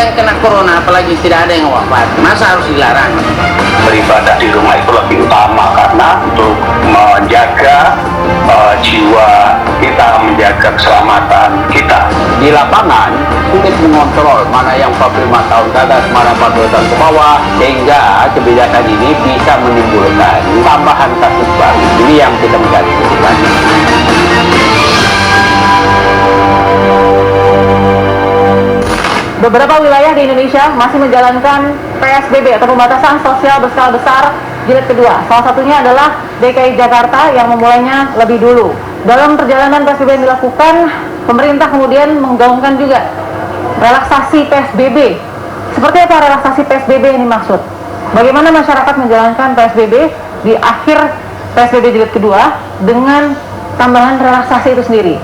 yang kena corona, apalagi tidak ada yang wafat, masa harus dilarang? Beribadah di rumah itu lebih utama karena untuk menjaga jiwa kita, menjaga keselamatan kita. Di lapangan sulit mengontrol mana yang 45 tahun ke atas, mana 40 tahun ke bawah, sehingga kebijakan ini bisa menimbulkan tambahan kasus baru. Ini yang kita mencari. Beberapa wilayah di Indonesia masih menjalankan PSBB atau pembatasan sosial berskala besar jilid kedua. Salah satunya adalah DKI Jakarta yang memulainya lebih dulu. Dalam perjalanan PSBB yang dilakukan, pemerintah kemudian menggaungkan juga relaksasi PSBB. Seperti apa relaksasi PSBB yang dimaksud? Bagaimana masyarakat menjalankan PSBB di akhir PSBB jilid kedua dengan tambahan relaksasi itu sendiri?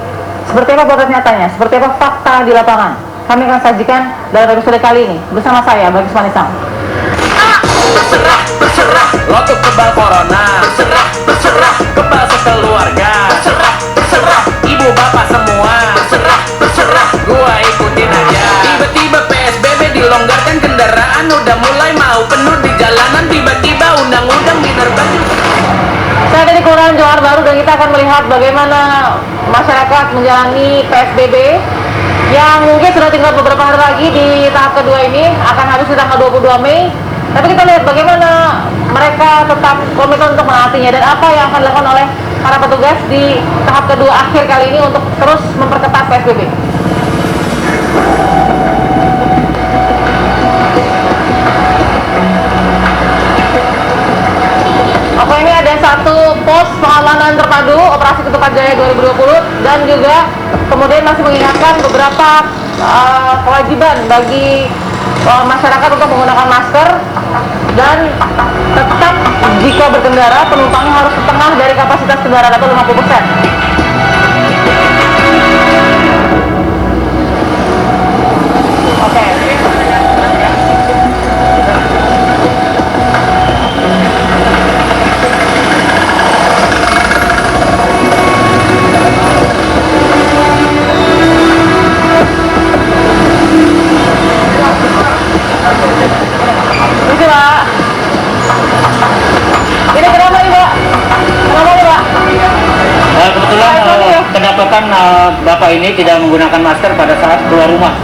Seperti apa potret nyatanya? Seperti apa fakta di lapangan? Kami akan sajikan dalam episode kali ini bersama saya, Bagus Manisang. Berserah, lo tuh kebal corona. Berserah, kebal sekeluarga. Berserah, ibu bapak semua. Berserah, gua ikutin aja. Tiba-tiba PSBB dilonggarkan, kendaraan udah mulai mau penuh di jalanan. Tiba-tiba undang-undang diterbangin. Saya dari Kelurahan Johar Baru dan kita akan melihat bagaimana masyarakat menjalani PSBB yang mungkin sudah tinggal beberapa hari lagi di tahap kedua ini, akan habis di tanggal 22 Mei. Tapi kita lihat bagaimana mereka tetap komitmen untuk menaatinya dan apa yang akan dilakukan oleh para petugas di tahap kedua akhir kali ini untuk terus memperketat PSBB. Oke, ini ada satu pos pengamanan terpadu Operasi Ketupat Jaya 2020 dan juga kemudian masih mengingatkan beberapa kewajiban bagi masyarakat untuk menggunakan masker dan tetap jika berkendara penumpangnya harus setengah dari kapasitas kendaraan atau 50%. Kedapatan Bapak ini tidak menggunakan masker pada saat keluar rumah.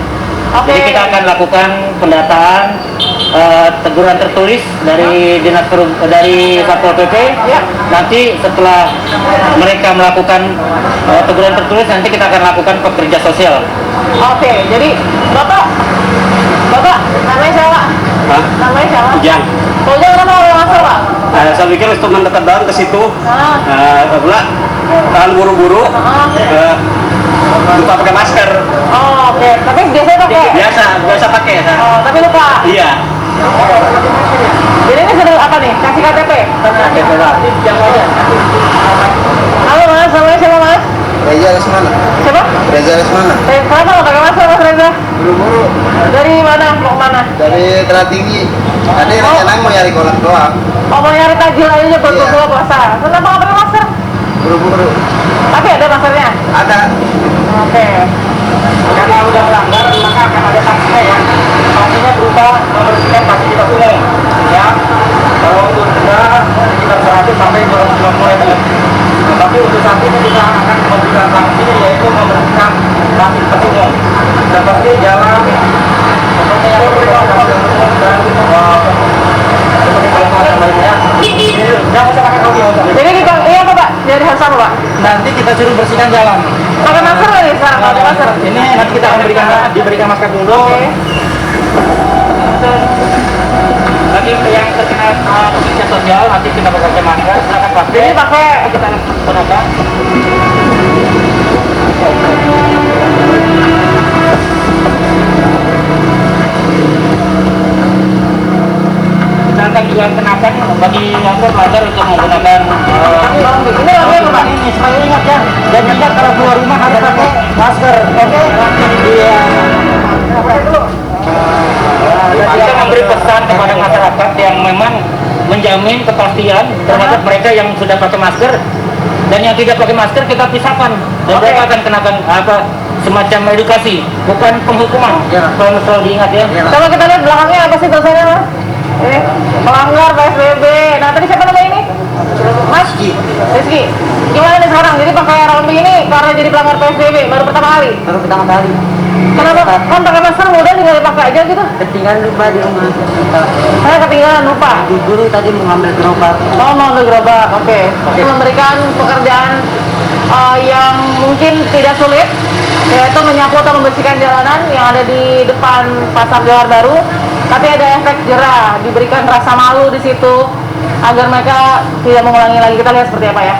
Jadi kita akan lakukan pendataan, teguran tertulis dari dari Satpol PP. Nanti setelah mereka melakukan teguran tertulis, nanti kita akan lakukan pekerja sosial. Oke, jadi Bapak namanya siapa? Hah? Namanya siapa? Ujang. Kalau Ujang kenapa pakai masker, Pak? Saya pikir untuk mendekat daun ke situ, pula tahan buru-buru, lupa pakai masker. Oh, oke. Tapi biasanya pakai? Biasa pakai. Oh, tapi lupa? Iya. Jadi ini sudah apa nih? Kasih KTP? KTP lah. Halo Mas, namanya siapa Mas? Reza Lesmana. Siapa? Reza Lesmana. Kenapa nggak pakai masker Mas Reza? Buru-buru. Dari mana? Mau kemana? Dari Terat Tinggi. Tadi rencana mau nyari kolak doang. Oh, mau nyari takjil aja buat Iya. buka puasa. Kenapa nggak pakai masker? Buru-buru. Tapi ada maskernya? Ada. Oke. Karena udah melanggar, maka akan ada sanksinya ya. Sanksinya berupa membersihkan fasilitas umum. Ya. Kalau untuk denda sekitar 100 sampai 250.000. Tapi untuk saat ini kita akan memberikan sanksi yaitu membersihkan fasilitas umum seperti jalan, seperti yang dan seperti kelembagaan lainnya. Jangan usah pakai kopi. Jadi kita, iya apa Pak? Jadi harus apa Pak? Nanti kita suruh bersihkan jalan. Pakai masker nggak nih sekarang? Pakai masker? Ini nanti kita akan diberikan masker dulu. Oke. Bagi yang terkena pekerja sosial nanti kita pakai masker, silakan pakai. Jadi pakai Kita gunakan. Kita akan juga kenakan bagi yang pelanggar untuk menggunakan ini apa ya Pak? ini selalu ingat ya, dan ingat kalau keluar rumah harus pakai masker. Oke? Iya. Kita memberi pesan kepada masyarakat yang memang menjamin kepastian terhadap mereka yang sudah pakai masker dan yang tidak pakai masker kita pisahkan dan mereka akan kenakan semacam edukasi, bukan penghukuman. Kalau selalu diingat ya. Coba kita lihat belakangnya apa sih tulisannya, Mas? Ini pelanggar PSBB. Nah, tadi siapa namanya ini? Mas Rizky. Gimana nih sekarang? Jadi pakai rompi ini karena jadi pelanggar PSBB baru pertama kali. Baru pertama kali. Kenapa? Kan pakai masker mudah tinggal dipakai aja gitu. Ketinggalan lupa di rumah. Saya ketinggalan lupa. Bu guru tadi mengambil gerobak. Oh, mau ambil gerobak. Oke. Memberikan pekerjaan yang mungkin tidak sulit, yaitu menyapu atau membersihkan jalanan yang ada di depan Pasar Johar Baru. Tapi ada efek jerah, diberikan rasa malu di situ agar mereka tidak mengulangi lagi. Kita lihat seperti apa ya.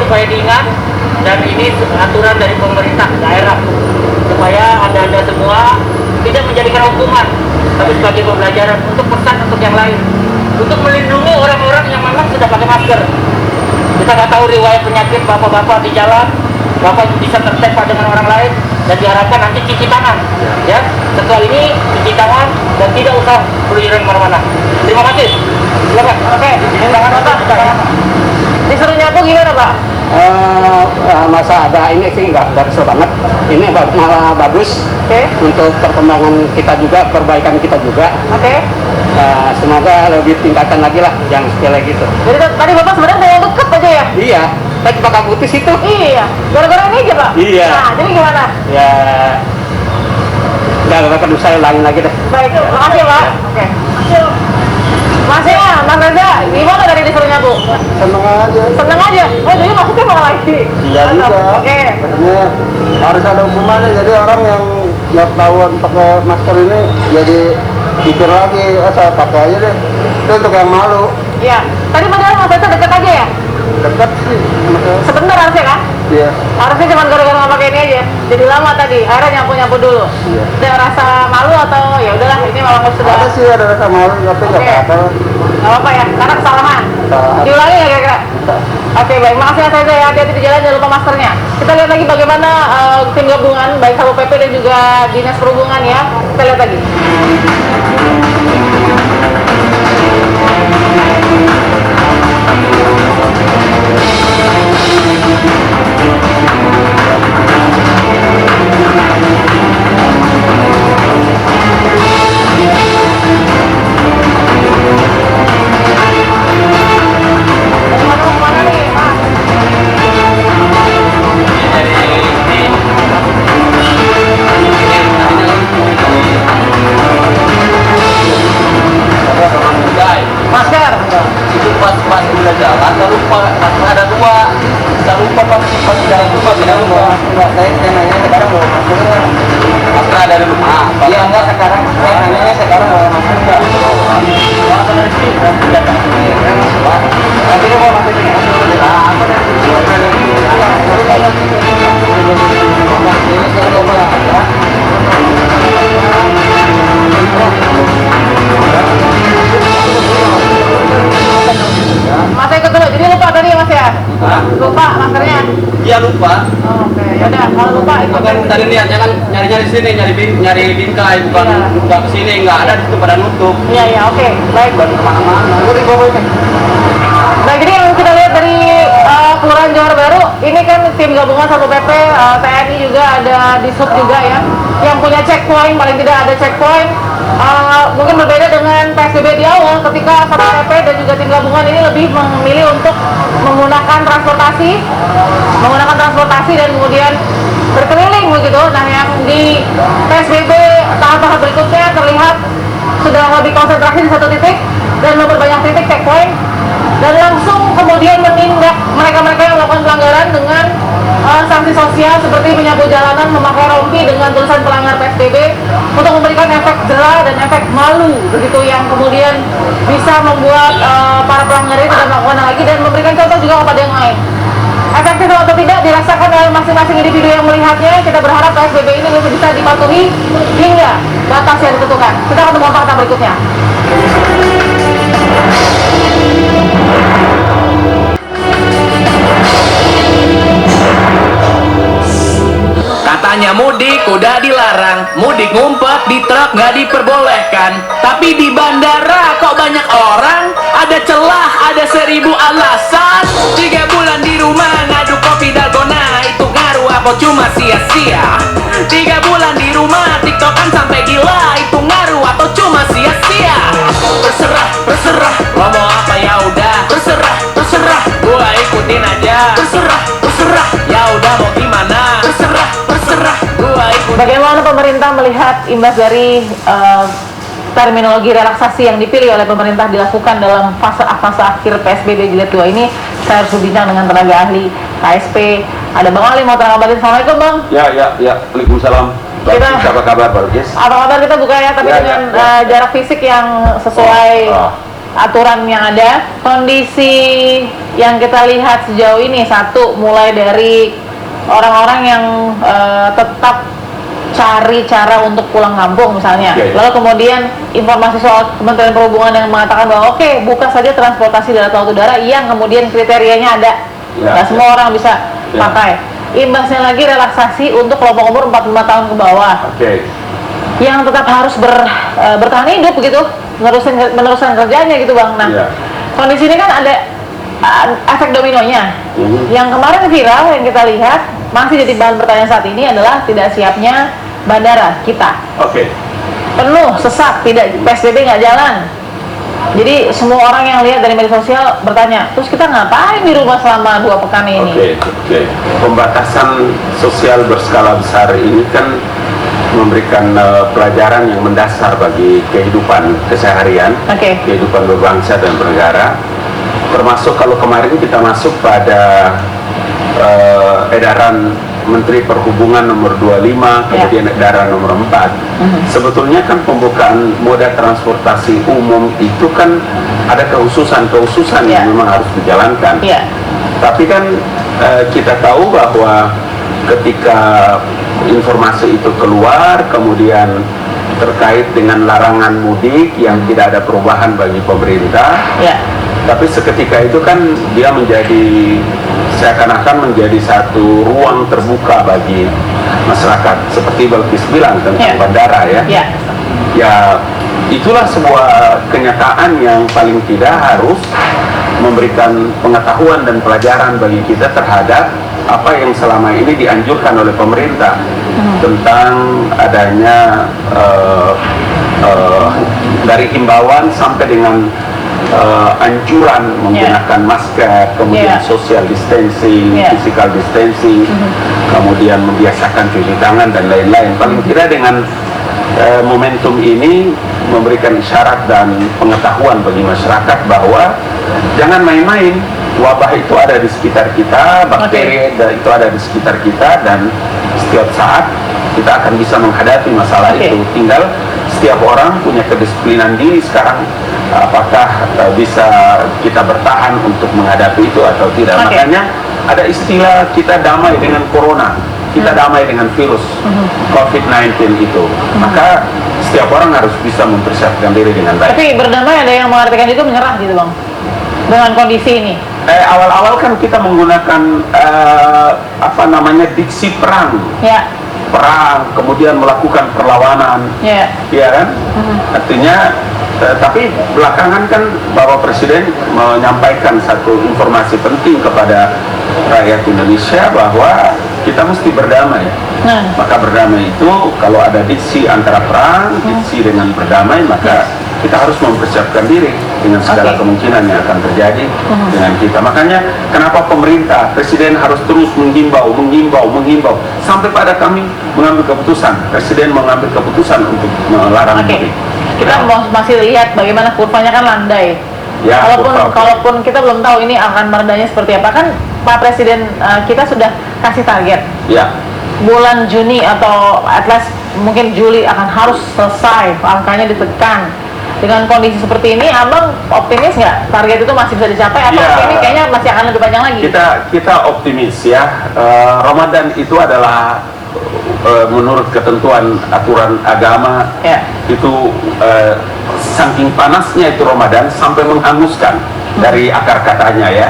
Supaya diingat, dan ini aturan dari pemerintah daerah supaya anda semua tidak menjadikan hukuman, tapi sebagai pembelajaran untuk pesan untuk yang lain, untuk melindungi orang-orang yang memang sudah pakai masker. Kita nggak tahu riwayat penyakit bapak-bapak di jalan, bapak bisa tertempa dengan orang lain, dan diharapkan nanti cuci tangan ya. Setelah ini cuci tangan dan tidak usah berjalan kemana-mana. Terima kasih. Silakan. Oke, silakan Bapak. Disuruh nyapu gimana, Pak? Masa ada ini sih nggak besar banget. Ini malah bagus untuk perkembangan kita juga, perbaikan kita juga. Semoga lebih tingkatan lagi lah, jangan sepele gitu. Jadi tadi Bapak sebenarnya mau deket aja ya? Iya, tadi pakai putus itu. Iya, gara-gara ini aja Pak? Iya. Nah, jadi gimana? Ya, nggak akan saya ulangin lagi deh. Baik, makasih Pak. Oke. Masnya, Mas Reza, gimana dari disuruh nyapu? Seneng aja. Seneng aja? Oh, jadi maksudnya mau lagi? Iya juga. Oke. Maksudnya harus ada hukumannya. Jadi orang yang nggak tahuan pakai masker ini jadi pikir lagi, saya pakai aja deh. Itu untuk yang malu. Iya. Tadi padahal Mas Reza deket aja ya? Dekat sih. Sebentar harusnya kan? Iya. Harusnya cuma gara-gara nggak pakai ini aja. Jadi lama tadi. Akhirnya nyapu dulu. Iya. Ada rasa malu atau ya udahlah ini memang sudah. Ada sih, ada rasa malu, tapi nggak Oke. apa-apa. Nggak apa-apa ya, karena kesalahan. Kesalahan. Diulangi ya kira-kira? Oke, baik. Makasih Mas Reza ya. Hati-hati di jalan, jangan lupa maskernya. Kita lihat lagi bagaimana tim gabungan, baik Satpol PP dan juga Dinas Perhubungan ya. Kita lihat lagi. Kemana nih, Pak? Masker. Itu pas udah jalan, lupa ada dua, lupa pas jalan lupa bilang mau Saya nanya sekarang mau masker nggak? masker ada di rumah. Iya enggak sekarang. Saya nanya sekarang mau masker nggak? Tapi mau masker Mas ikut dulu. Jadi lupa tadi ya Mas ya? Lupa maskernya. Iya lupa. Oh, oke, yaudah. Kalau lupa ikut. Kan tadi niatnya kan nyari sini, nyari bingkai, bukan nggak kesini, nggak ada di situ pada nutup. Iya, iya, oke. Baik. Kemana-mana. Nah, jadi yang kita lihat dari Kelurahan Johar Baru, ini kan tim gabungan Satpol PP, TNI juga ada di sub juga ya, yang punya checkpoint, paling tidak ada checkpoint. Mungkin berbeda dengan PSBB di awal, ketika Satpol PP dan juga tim gabungan ini lebih memilih untuk menggunakan transportasi dan kemudian berkeliling begitu. Nah, yang di PSBB tahap-tahap berikutnya terlihat sudah lebih konsentrasi di satu titik dan memperbanyak titik checkpoint dan langsung kemudian menindak mereka-mereka yang melakukan pelanggaran dengan sanksi sosial seperti menyapu jalanan, memakai rompi dengan tulisan pelanggar PSBB untuk memberikan efek jera dan efek malu begitu yang kemudian bisa membuat para pelanggar ini tidak melakukan lagi dan memberikan contoh juga kepada yang lain. Efektif atau tidak dirasakan oleh masing-masing individu yang melihatnya. Kita berharap PSBB ini bisa dipatuhi hingga batas yang ditentukan. Kita akan tunggu fakta berikutnya. Katanya mudik udah dilarang, mudik ngumpet di truk nggak diperbolehkan. Tapi di bandara kok banyak orang, ada celah, ada 1000 alasan. 3 bulan di rumah ngadu kopi dalgona, itu ngaruh apa cuma sia-sia? 3 bulan di rumah tiktokan sampai gila, itu ngaruh atau cuma sia-sia? Terserah, terserah, lo mau apa ya udah. Terserah, terserah, gua ikutin aja. Terserah, terserah, ya udah mau gimana? Terserah, terserah, gua ikutin. Bagaimana pemerintah melihat imbas dari terminologi relaksasi yang dipilih oleh pemerintah dilakukan dalam fase akhir PSBB jilid 2 ini? Saya harus berbincang dengan tenaga ahli KSP. Ada Bang Ali mau terangkan. Assalamualaikum Bang. Ya. Waalaikumsalam. Kita- Apa kabar, Barkis? Apa kabar? Kita buka ya, tapi Ya, dengan ya. jarak fisik yang sesuai aturan yang ada. Kondisi yang kita lihat sejauh ini, satu, mulai dari orang-orang yang tetap cari cara untuk pulang kampung misalnya. Ya. Lalu kemudian informasi soal Kementerian Perhubungan yang mengatakan bahwa oke, buka saja transportasi darat laut udara yang kemudian kriterianya ada. Ya, Nggak semua orang bisa Ya. pakai. Imbasnya lagi relaksasi untuk kelompok umur 45 tahun ke bawah Oke. yang tetap harus bertahan hidup begitu, meneruskan kerjanya gitu Bang. Nah, Iya. kondisi ini kan ada efek dominonya. Yang kemarin viral yang kita lihat masih jadi bahan pertanyaan saat ini adalah tidak siapnya bandara kita. Oke. Penuh, sesak, tidak PSBB nggak jalan. Jadi semua orang yang lihat dari media sosial bertanya, terus kita ngapain di rumah selama 2 pekan ini? Oke. Pembatasan sosial berskala besar ini kan memberikan pelajaran yang mendasar bagi kehidupan keseharian, Oke. kehidupan berbangsa dan bernegara. Termasuk kalau kemarin kita masuk pada edaran Menteri Perhubungan nomor 25, kemudian edaran nomor 4. Sebetulnya kan pembukaan moda transportasi umum itu kan ada kehususan yang memang harus dijalankan. Iya. Tapi kan kita tahu bahwa ketika informasi itu keluar, kemudian terkait dengan larangan mudik yang tidak ada perubahan bagi pemerintah, Ya. tapi seketika itu kan dia menjadi seakan-akan menjadi satu ruang terbuka bagi masyarakat, seperti Balkis bilang tentang bandara ya. Ya. Ya, itulah sebuah kenyataan yang paling tidak harus memberikan pengetahuan dan pelajaran bagi kita terhadap apa yang selama ini dianjurkan oleh pemerintah tentang adanya dari himbauan sampai dengan anjuran menggunakan masker, kemudian social distancing, physical distancing, kemudian membiasakan cuci tangan dan lain-lain. Paling tidak dengan momentum ini memberikan isyarat dan pengetahuan bagi masyarakat bahwa jangan main-main, wabah itu ada di sekitar kita, bakteri itu ada di sekitar kita, dan setiap saat kita akan bisa menghadapi masalah itu. Tinggal setiap orang punya kedisiplinan diri sekarang, apakah bisa kita bertahan untuk menghadapi itu atau tidak. Makanya ada istilah kita damai dengan corona, kita damai dengan virus COVID-19 itu. Maka setiap orang harus bisa mempersiapkan diri dengan baik. Tapi berdamai ada yang mengartikan itu menyerah gitu Bang, dengan kondisi ini. Awal-awal kan kita menggunakan diksi perang. Ya. Perang, kemudian melakukan perlawanan, ya kan? Artinya, tapi belakangan kan Bapak Presiden menyampaikan satu informasi penting kepada rakyat Indonesia bahwa kita mesti berdamai. Maka berdamai itu kalau ada diksi antara perang, diksi dengan berdamai, maka kita harus mempersiapkan diri dengan segala kemungkinan yang akan terjadi dengan kita. Makanya kenapa pemerintah, Presiden harus terus menghimbau sampai pada kami mengambil keputusan. Presiden mengambil keputusan untuk melarang mudik. Kita masih lihat bagaimana kurvanya kan landai. Ya, kalaupun kita belum tahu ini akan meredanya seperti apa, kan Pak Presiden kita sudah kasih target. Ya. Bulan Juni atau at least mungkin Juli akan harus selesai, angkanya ditekan. Dengan kondisi seperti ini, Abang optimis nggak target itu masih bisa dicapai? Atau ini kayaknya masih akan lebih panjang lagi? Kita optimis ya. Ramadan itu adalah menurut ketentuan aturan agama itu saking panasnya itu Ramadan sampai menghanguskan dari akar katanya ya.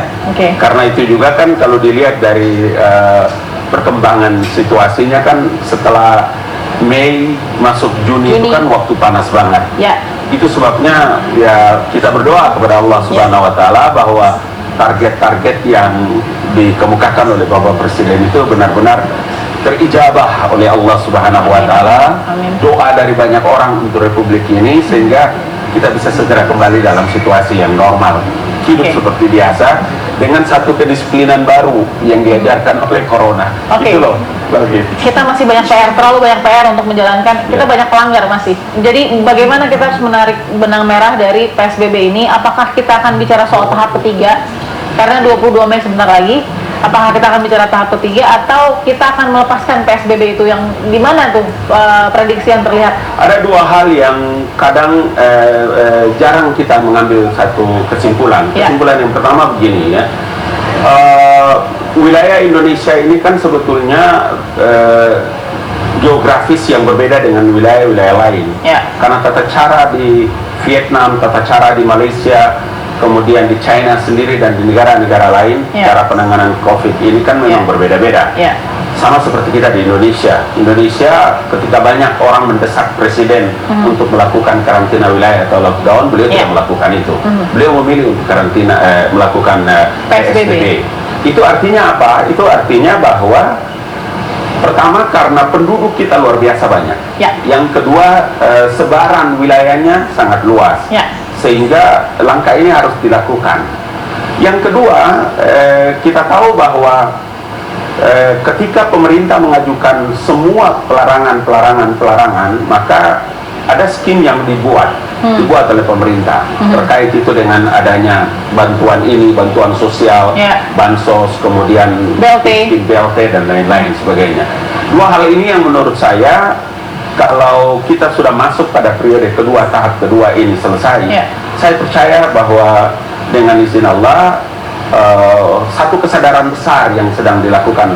Karena itu juga kan kalau dilihat dari perkembangan situasinya kan setelah Mei masuk Juni itu kan waktu panas banget. Itu sebabnya ya kita berdoa kepada Allah Subhanahu wa taala bahwa target-target yang dikemukakan oleh Bapak Presiden itu benar-benar terijabah oleh Allah Subhanahu wa taala. Doa dari banyak orang untuk republik ini sehingga kita bisa segera kembali dalam situasi yang normal, hidup seperti biasa dengan satu kedisiplinan baru yang diajarkan oleh Corona. Itu loh. Kita masih banyak PR, terlalu banyak PR untuk menjalankan. Kita banyak pelanggar masih. Jadi bagaimana kita harus menarik benang merah dari PSBB ini? Apakah kita akan bicara soal tahap ketiga? Karena 22 Mei sebentar lagi. Apakah kita akan bicara tahap ketiga atau kita akan melepaskan PSBB itu, yang di mana tuh prediksi yang terlihat? Ada dua hal yang kadang jarang kita mengambil satu kesimpulan. Kesimpulan yang pertama begini ya. Wilayah Indonesia ini kan sebetulnya geografis yang berbeda dengan wilayah-wilayah lain. Karena tata cara di Vietnam, tata cara di Malaysia, kemudian di China sendiri dan di negara-negara lain, cara penanganan COVID ini kan memang berbeda-beda. Sama seperti kita di Indonesia. Indonesia ketika banyak orang mendesak Presiden untuk melakukan karantina wilayah atau lockdown, beliau tidak melakukan itu. Beliau memilih untuk karantina, melakukan PSBB. Itu artinya apa? Itu artinya bahwa pertama karena penduduk kita luar biasa banyak. Yang kedua sebaran wilayahnya sangat luas. Sehingga langkah ini harus dilakukan. Yang kedua, kita tahu bahwa ketika pemerintah mengajukan semua pelarangan, maka ada skim yang dibuat oleh pemerintah terkait itu dengan adanya bantuan ini, bantuan sosial, bansos, kemudian skim BLT dan lain-lain sebagainya. Dua hal ini yang menurut saya, kalau kita sudah masuk pada periode kedua, tahap kedua ini selesai, saya percaya bahwa dengan izin Allah satu kesadaran besar yang sedang dilakukan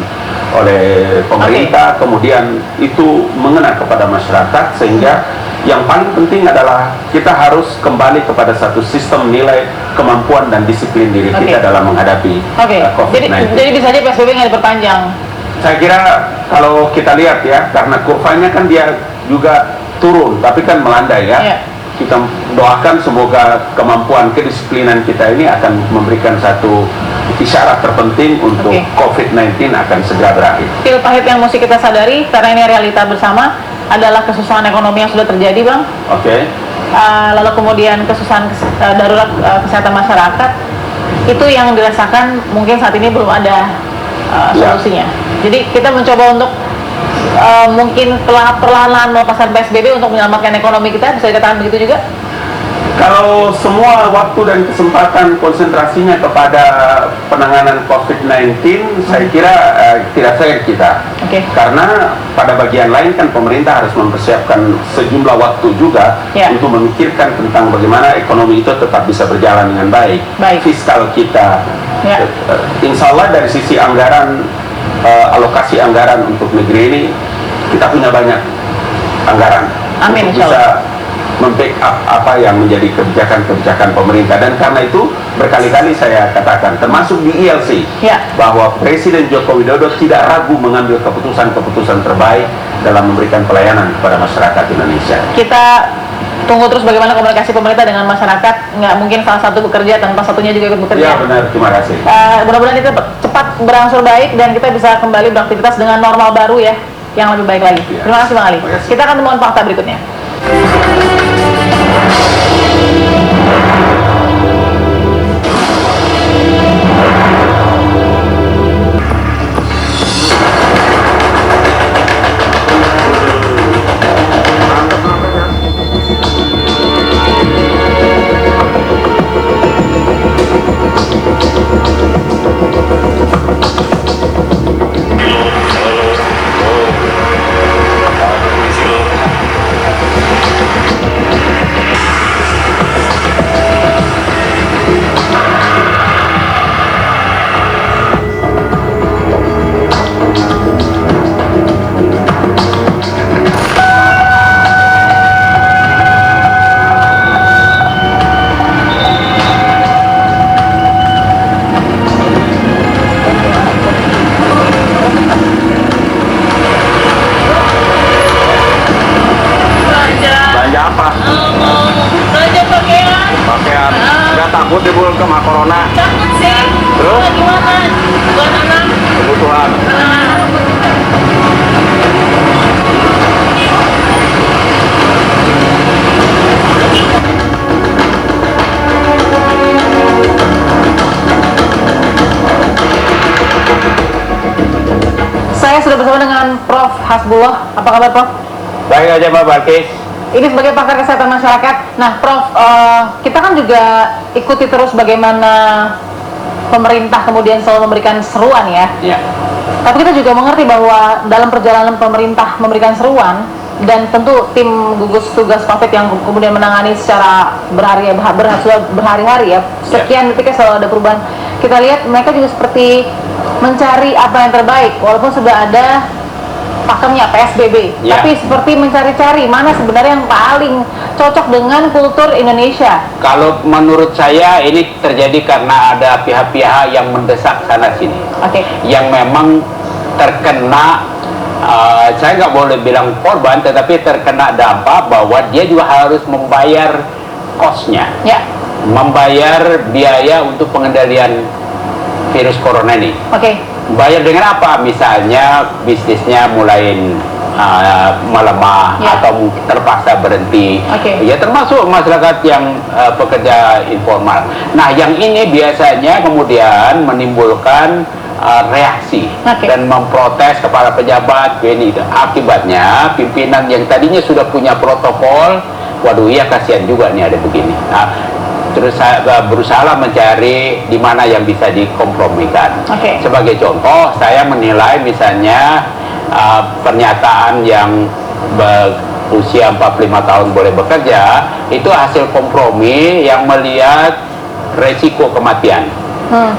oleh pemerintah, kemudian itu mengena kepada masyarakat, sehingga yang paling penting adalah kita harus kembali kepada satu sistem nilai, kemampuan dan disiplin diri kita dalam menghadapi COVID-19. Jadi bisa aja PSBB nggak diperpanjang? Saya kira kalau kita lihat ya, karena kurvanya kan dia juga turun, tapi kan melandai ya. Kita doakan semoga kemampuan kedisiplinan kita ini akan memberikan satu isyarat terpenting untuk COVID-19 akan segera berakhir. Pil pahit yang mesti kita sadari, karena ini realita bersama, adalah kesusahan ekonomi yang sudah terjadi, Bang. Lalu kemudian kesusahan darurat kesehatan masyarakat, itu yang dirasakan mungkin saat ini belum ada solusinya. Jadi kita mencoba untuk mungkin perlahan-lahan melepaskan PSBB untuk menyelamatkan ekonomi kita, bisa dikatakan begitu juga? Kalau semua waktu dan kesempatan konsentrasinya kepada penanganan COVID-19, saya kira tidak fair kita. Karena pada bagian lain kan pemerintah harus mempersiapkan sejumlah waktu juga untuk memikirkan tentang bagaimana ekonomi itu tetap bisa berjalan dengan baik. Fiskal kita, insya Allah dari sisi anggaran, alokasi anggaran untuk negeri ini, kita punya banyak anggaran untuk bisa membackup apa yang menjadi kebijakan-kebijakan pemerintah. Dan karena itu berkali-kali saya katakan, termasuk di ILC, bahwa Presiden Joko Widodo tidak ragu mengambil keputusan-keputusan terbaik dalam memberikan pelayanan kepada masyarakat Indonesia. Kita tunggu terus bagaimana komunikasi pemerintah dengan masyarakat. Nggak mungkin salah satu bekerja tanpa satunya juga ikut bekerja. Ya benar, terima kasih. Mudah-mudahan kita cepat berangsur baik dan kita bisa kembali beraktivitas dengan normal baru ya, yang lebih baik lagi. Terima kasih Bang Ali. Kita akan temukan fakta berikutnya. Hasbullah. Apa kabar, Prof? Baik aja Mbak Balkis. Ini sebagai pakar kesehatan masyarakat. Nah, Prof, kita kan juga ikuti terus bagaimana pemerintah kemudian selalu memberikan seruan ya. Ya. Tapi kita juga mengerti bahwa dalam perjalanan pemerintah memberikan seruan dan tentu tim gugus tugas COVID yang kemudian menangani secara berhari-hari ya, sekian detiknya selalu ada perubahan. Kita lihat mereka juga seperti mencari apa yang terbaik walaupun sudah ada pakemnya PSBB, tapi seperti mencari-cari mana sebenarnya yang paling cocok dengan kultur Indonesia. Kalau menurut saya ini terjadi karena ada pihak-pihak yang mendesak sana sini, yang memang terkena, saya nggak boleh bilang korban, tetapi terkena dampak bahwa dia juga harus membayar kosnya, membayar biaya untuk pengendalian virus corona ini. Bayar dengan apa? Misalnya bisnisnya mulai melemah atau mungkin terpaksa berhenti. Ya termasuk masyarakat yang pekerja informal. Nah, yang ini biasanya kemudian menimbulkan reaksi dan memprotes kepada pejabat. Ini akibatnya pimpinan yang tadinya sudah punya protokol, waduh ya kasihan juga nih ada begini. Nah, terus saya berusaha mencari di mana yang bisa dikompromikan. Sebagai contoh, saya menilai misalnya pernyataan yang berusia 45 tahun boleh bekerja itu hasil kompromi yang melihat resiko kematian.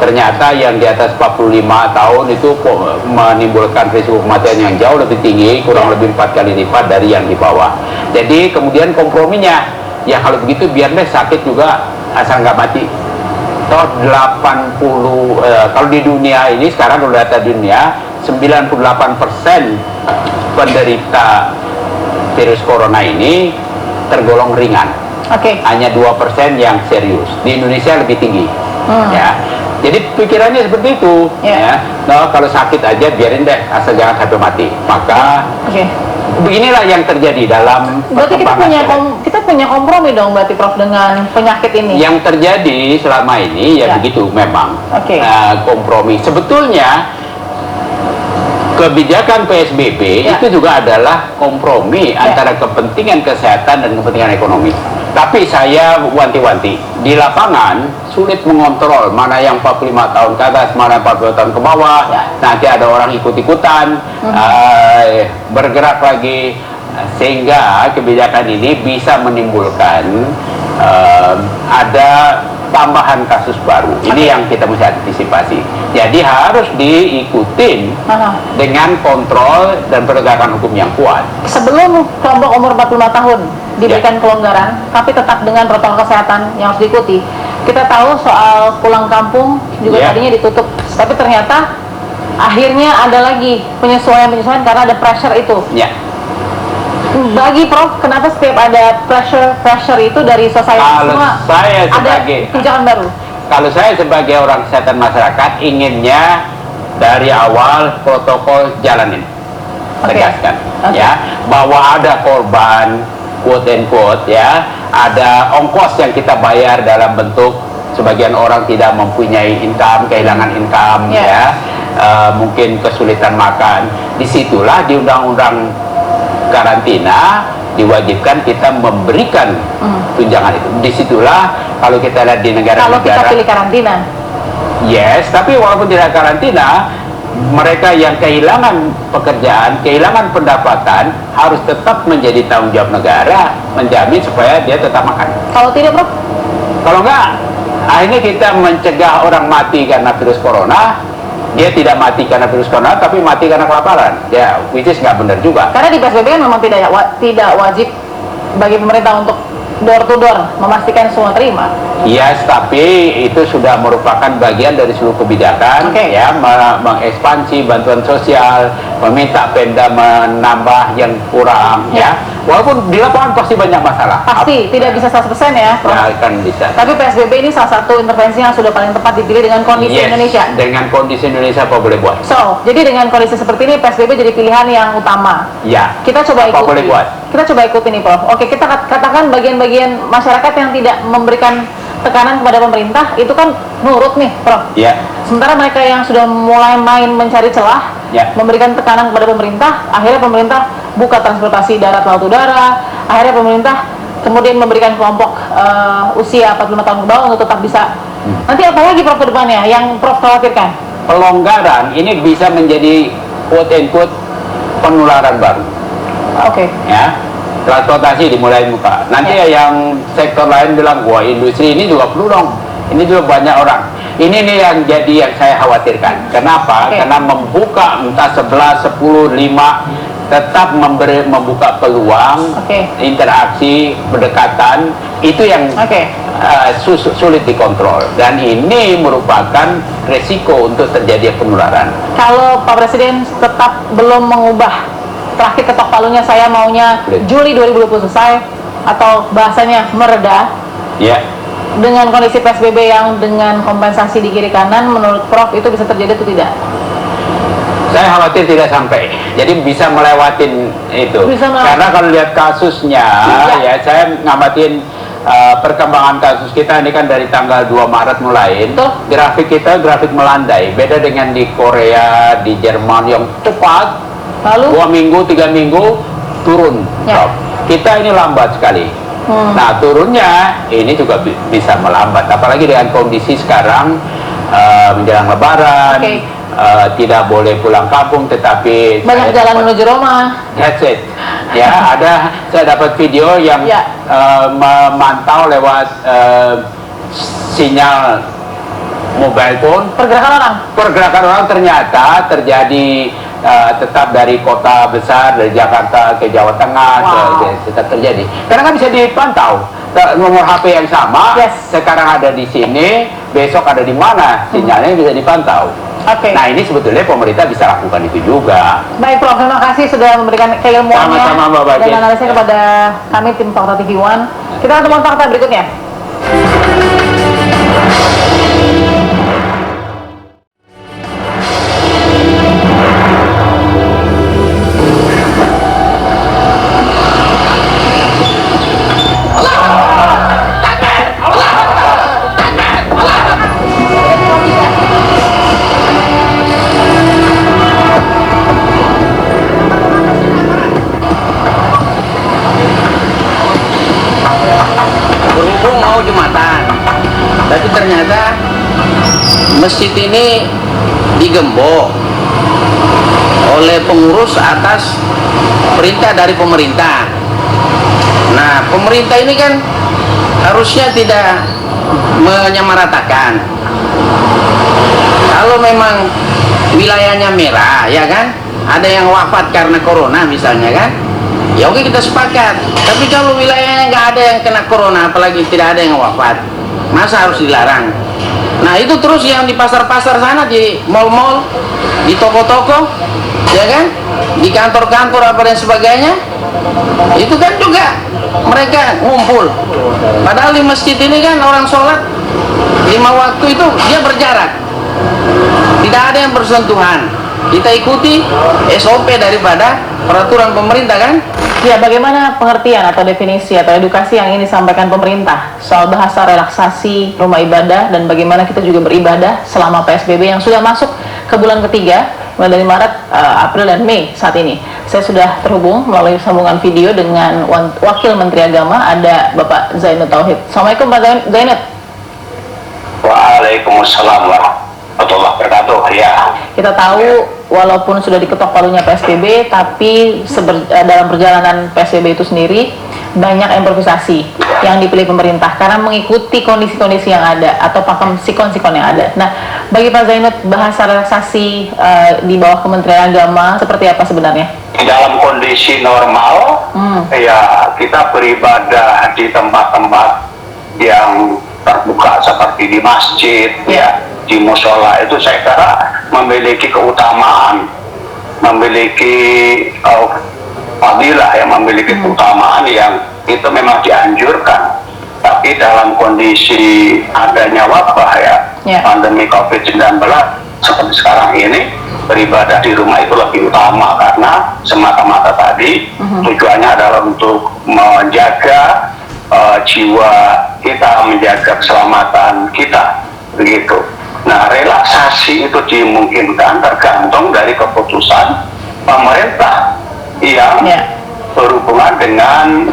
Ternyata yang di atas 45 tahun itu menimbulkan risiko kematian yang jauh lebih tinggi, kurang lebih 4 kali lipat dari yang di bawah. Jadi kemudian komprominya, ya kalau begitu biar deh sakit juga asal nggak mati. Toh 80 kalau di dunia ini sekarang kalau data dunia 98% penderita virus corona ini tergolong ringan. Hanya 2% yang serius. Di Indonesia lebih tinggi. Ya. Jadi pikirannya seperti itu. Ya. Nah, kalau sakit aja biarin deh asal jangan sampai mati. Maka beginilah yang terjadi dalam berarti kita punya kompromi dong berarti Prof dengan penyakit ini. Yang terjadi selama ini ya begitu memang. Kompromi sebetulnya kebijakan PSBB itu juga adalah kompromi antara kepentingan kesehatan dan kepentingan ekonomi. Tapi saya wanti-wanti di lapangan sulit mengontrol mana yang 45 tahun ke atas, mana 40 tahun ke bawah. Nanti ada orang ikut-ikutan bergerak lagi, sehingga kebijakan ini bisa menimbulkan ada tambahan kasus baru. Ini yang kita mesti antisipasi. Jadi harus diikutin dengan kontrol dan penegakan hukum yang kuat. Sebelum kelompok umur 45 tahun diberikan kelonggaran, tapi tetap dengan protokol kesehatan yang harus diikuti. Kita tahu soal pulang kampung juga tadinya ditutup, tapi ternyata akhirnya ada lagi penyesuaian karena ada pressure itu. Bagi Prof, kenapa setiap ada pressure itu dari society semua ada kebijakan baru? Kalau saya sebagai orang kesehatan masyarakat inginnya dari awal protokol jalanin, tegaskan ya bahwa ada korban quote and quote ya, ada ongkos yang kita bayar dalam bentuk sebagian orang tidak mempunyai income, kehilangan income mungkin kesulitan makan. Disitulah di undang-undang karantina diwajibkan kita memberikan tunjangan itu. Disitulah kalau kita lihat di negara-negara, kalau kita pilih karantina, tapi walaupun tidak karantina, mereka yang kehilangan pekerjaan, kehilangan pendapatan harus tetap menjadi tanggung jawab negara menjamin supaya dia tetap makan. Kalau tidak, Prof? Kalau enggak, akhirnya kita mencegah orang mati karena virus corona. Dia tidak mati karena virus corona, tapi mati karena kelaparan. Ya, which is nggak benar juga. Karena di PSBB kan memang tidak wajib bagi pemerintah untuk door to door memastikan semua terima. Yes, tapi itu sudah merupakan bagian dari seluruh kebijakan ya, mengekspansi bantuan sosial, meminta Pemda menambah yang kurang ya. Walaupun di lapangan pasti banyak masalah. Pasti tidak bisa 100% ya, Prof. Ya, kan bisa. Tapi PSBB ini salah satu intervensi yang sudah paling tepat dipilih dengan kondisi Indonesia. Dengan kondisi Indonesia apa boleh buat. So, jadi dengan kondisi seperti ini PSBB jadi pilihan yang utama. Ya. Kita coba ikuti. Boleh buat. Kita coba ikuti nih, Prof. Oke, kita katakan bagian-bagian masyarakat yang tidak memberikan tekanan kepada pemerintah itu kan nurut nih, Prof. sementara mereka yang sudah mulai main mencari celah, memberikan tekanan kepada pemerintah, akhirnya pemerintah buka transportasi darat laut udara, akhirnya pemerintah kemudian memberikan kelompok usia 45 tahun ke bawah untuk tetap bisa. Nanti apa lagi Prof ke depannya yang Prof khawatirkan? Pelonggaran ini bisa menjadi quote-unquote penularan baru. Oke. Ya, transportasi dimulai buka. Nanti yang sektor lain bilang, wah industri ini juga perlu dong. Ini juga banyak orang. Ini nih yang jadi yang saya khawatirkan. Kenapa? Karena membuka entah 11, 10, 5 tetap membuka peluang interaksi berdekatan itu yang sulit dikontrol, dan ini merupakan resiko untuk terjadi penularan. Kalau Pak Presiden tetap belum mengubah, terakhir ketok palunya saya maunya Juli 2020 selesai atau bahasanya mereda, dengan kondisi PSBB yang dengan kompensasi di kiri kanan, menurut Prof itu bisa terjadi atau tidak? Saya khawatir tidak sampai, jadi bisa melewatin itu. Karena kalau lihat kasusnya, ya saya ngamatin perkembangan kasus kita ini kan dari tanggal 2 Maret mulai. Grafik kita grafik melandai, beda dengan di Korea, di Jerman yang cepat, lalu 2 minggu, 3 minggu turun. Kita ini lambat sekali. Nah turunnya ini juga bisa melambat, apalagi dengan kondisi sekarang menjelang Lebaran. Tidak boleh pulang kampung, tetapi banyak jalan menuju Roma. That's it. Ya, saya dapat video yang memantau lewat sinyal mobile phone. Pergerakan orang ternyata terjadi tetap dari kota besar, dari Jakarta ke Jawa Tengah, tetap terjadi. Karena kan bisa dipantau. Nomor HP yang sama, sekarang ada di sini, besok ada di mana, sinyalnya bisa dipantau. Nah ini sebetulnya pemerintah bisa lakukan itu juga. Baik Prof, terima kasih sudah memberikan keilmuannya dan analisnya kepada kami tim Fakta TV One. Kita ketemu fakta berikutnya. Berhubung mau Jumatan, tapi ternyata masjid ini digembok oleh pengurus atas perintah dari pemerintah. Nah, pemerintah ini kan harusnya tidak menyamaratakan. Kalau memang wilayahnya merah, ya kan, ada yang wafat karena corona misalnya kan, ya oke kita sepakat. Tapi kalau wilayahnya nggak ada yang kena corona, apalagi tidak ada yang wafat, masa harus dilarang? Nah itu terus yang di pasar-pasar sana, di mal-mal, di toko-toko, ya kan, di kantor-kantor apa dan sebagainya, itu kan juga mereka ngumpul. Padahal di masjid ini kan orang sholat 5 waktu itu dia berjarak, tidak ada yang bersentuhan. Kita ikuti SOP daripada peraturan pemerintah kan. Ya, bagaimana pengertian atau definisi atau edukasi yang ingin disampaikan pemerintah soal bahasa relaksasi rumah ibadah dan bagaimana kita juga beribadah selama PSBB yang sudah masuk ke bulan ketiga, mulai dari Maret, April, dan Mei saat ini. Saya sudah terhubung melalui sambungan video dengan Wakil Menteri Agama, ada Bapak Zainud Tauhid. Assalamualaikum Pak Zainud. Waalaikumsalam warahmatullahi wabarakatuh. Ya. Kita tahu walaupun sudah diketok palunya PSBB, tapi dalam perjalanan PSBB itu sendiri banyak improvisasi yang dipilih pemerintah karena mengikuti kondisi-kondisi yang ada atau pakem sikon-sikon yang ada. Nah, bagi Pak Zainud, bahasa relaksasi di bawah Kementerian Agama seperti apa sebenarnya? Di dalam kondisi normal, ya kita beribadah di tempat-tempat yang terbuka seperti di masjid, ya, di musola itu saya kira memiliki keutamaan, memiliki fadilah, yang memiliki keutamaan yang itu memang dianjurkan. Tapi dalam kondisi adanya wabah ya, pandemi COVID-19 seperti sekarang ini, beribadah di rumah itu lebih utama karena semata-mata tadi tujuannya adalah untuk menjaga jiwa kita, menjaga keselamatan kita, begitu. Nah, relaksasi itu dimungkinkan tergantung dari keputusan pemerintah yang berhubungan dengan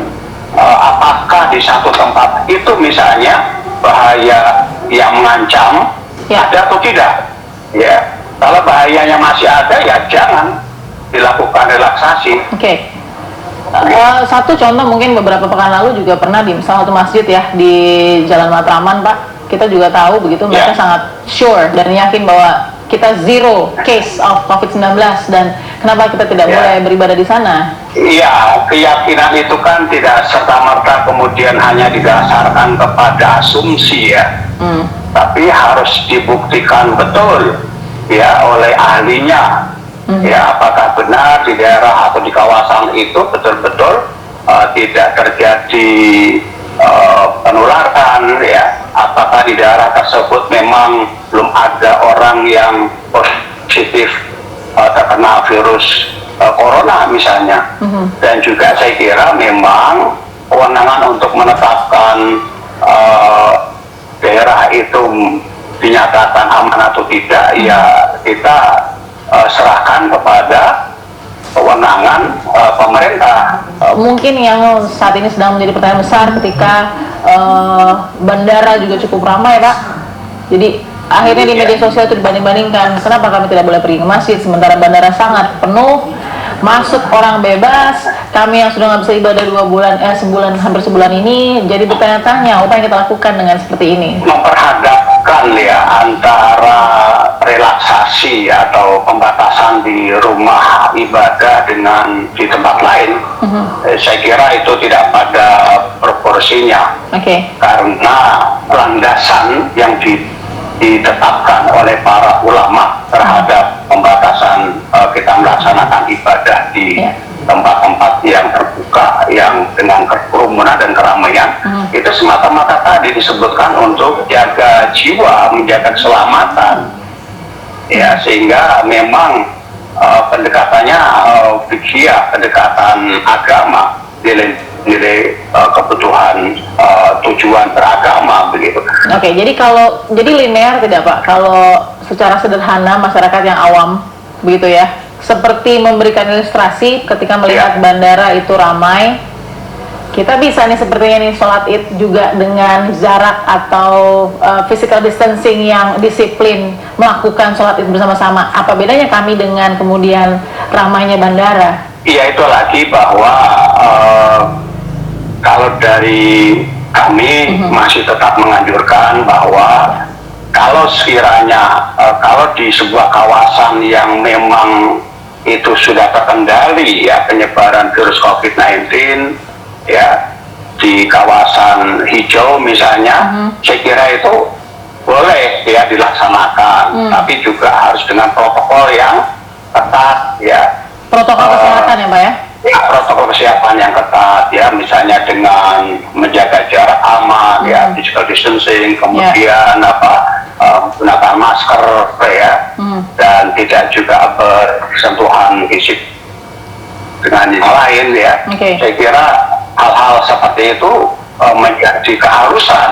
apakah di satu tempat itu misalnya bahaya yang mengancam ada atau tidak. Ya, kalau bahayanya masih ada ya jangan dilakukan relaksasi. Satu contoh mungkin beberapa pekan lalu juga pernah di salah satu masjid ya di Jalan Matraman, Pak. Kita juga tahu begitu mereka sangat sure dan yakin bahwa kita zero case of COVID-19 dan kenapa kita tidak boleh beribadah di sana? Iya, keyakinan itu kan tidak serta-merta kemudian hanya didasarkan kepada asumsi ya. Tapi harus dibuktikan betul ya oleh ahlinya. Ya, apakah benar di daerah atau di kawasan itu betul-betul tidak terjadi penularan ya, apakah di daerah tersebut memang belum ada orang yang positif terkena virus corona misalnya. Dan juga saya kira memang kewenangan untuk menetapkan daerah itu dinyatakan aman atau tidak ya kita serahkan kepada kewenangan pemerintah. Mungkin yang saat ini sedang menjadi pertanyaan besar ketika bandara juga cukup ramai, Pak. Jadi akhirnya di media sosial itu dibanding-bandingkan, kenapa kami tidak boleh pergi ke masjid sementara bandara sangat penuh, masuk orang bebas, kami yang sudah nggak bisa ibadah 2 bulan, hampir sebulan ini, jadi bertanya-tanya apa yang kita lakukan dengan seperti ini? Memperhadapkan ya antara relaksasi atau pembatasan di rumah ibadah dengan di tempat lain, saya kira itu tidak pada proporsinya. Karena landasan yang ditetapkan oleh para ulama terhadap pembatasan kita melaksanakan ibadah di tempat-tempat yang terbuka, yang dengan kerumunan dan keramaian, itu semata-mata tadi disebutkan untuk jaga jiwa, menjaga keselamatan. Ya, sehingga memang pendekatannya fikih, pendekatan agama, nilai kebutuhan tujuan beragama begitu. Jadi linear tidak Pak? Kalau secara sederhana masyarakat yang awam begitu ya, seperti memberikan ilustrasi ketika melihat bandara itu ramai, kita bisa nih sepertinya nih sholat id juga dengan jarak atau physical distancing yang disiplin melakukan sholat id bersama-sama. Apa bedanya kami dengan kemudian ramainya bandara? Iya, itu lagi bahwa kalau dari kami masih tetap menganjurkan bahwa kalau sekiranya kalau di sebuah kawasan yang memang itu sudah terkendali ya penyebaran virus COVID-19 ya di kawasan hijau misalnya, saya kira itu boleh ya dilaksanakan, tapi juga harus dengan protokol yang ketat ya. Protokol kesehatan ya Pak ya? Ya, protokol kesehatan yang ketat ya, misalnya dengan menjaga jarak aman ya, physical distancing, kemudian menggunakan masker ya, dan tidak juga bersentuhan fisik dengan yang lain ya. Saya kira hal-hal seperti itu menjadi keharusan.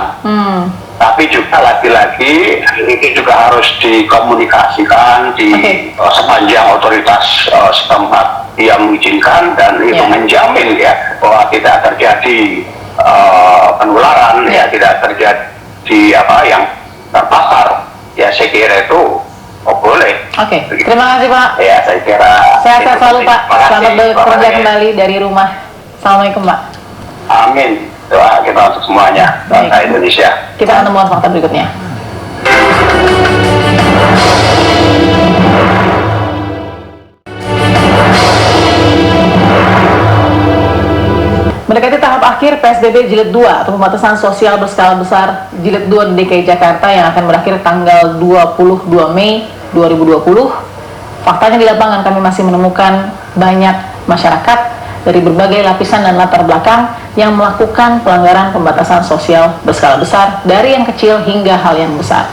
Tapi juga lagi-lagi itu juga harus dikomunikasikan di sepanjang otoritas setempat yang mengizinkan dan itu menjamin ya bahwa tidak terjadi penularan ya, tidak terjadi yang terpapar ya. Saya kira itu boleh. Terima kasih Pak. Ya, saya kira sehat-sehat selalu Pak. Selamat bekerja kembali dari rumah. Assalamualaikum Pak. Amin. Doa kita untuk semuanya, bangsa Indonesia. Kita akan temukan fakta berikutnya. Mendekati tahap akhir PSBB Jilid 2 atau pembatasan sosial berskala besar Jilid 2 di DKI Jakarta yang akan berakhir tanggal 22 Mei 2020. Faktanya di lapangan kami masih menemukan banyak masyarakat dari berbagai lapisan dan latar belakang yang melakukan pelanggaran pembatasan sosial berskala besar dari yang kecil hingga hal yang besar.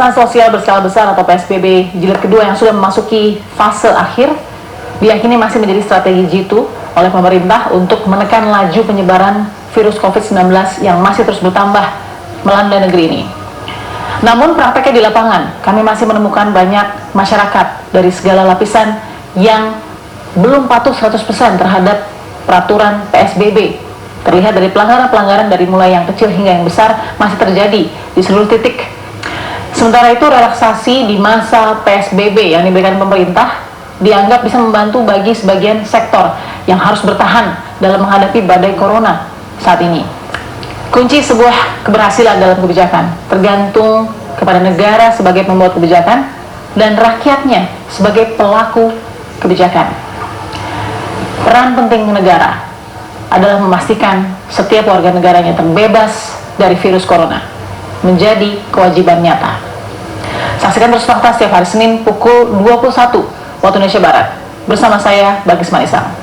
Pembatasan sosial berskala besar atau PSBB jilid kedua yang sudah memasuki fase akhir diyakini masih menjadi strategi jitu oleh pemerintah untuk menekan laju penyebaran virus COVID-19 yang masih terus bertambah melanda negeri ini. Namun prakteknya di lapangan, kami masih menemukan banyak masyarakat dari segala lapisan yang belum patuh 100% terhadap peraturan PSBB. Terlihat dari pelanggaran-pelanggaran dari mulai yang kecil hingga yang besar masih terjadi di seluruh titik. Sementara itu, relaksasi di masa PSBB yang diberikan pemerintah dianggap bisa membantu bagi sebagian sektor yang harus bertahan dalam menghadapi badai corona saat ini. Kunci sebuah keberhasilan dalam kebijakan tergantung kepada negara sebagai pembuat kebijakan dan rakyatnya sebagai pelaku kebijakan. Peran penting negara adalah memastikan setiap warga negaranya terbebas dari virus corona menjadi kewajiban nyata. Saksikan terus Fakta setiap hari Senin pukul 21 waktu Indonesia Barat bersama saya Bagis Manisang.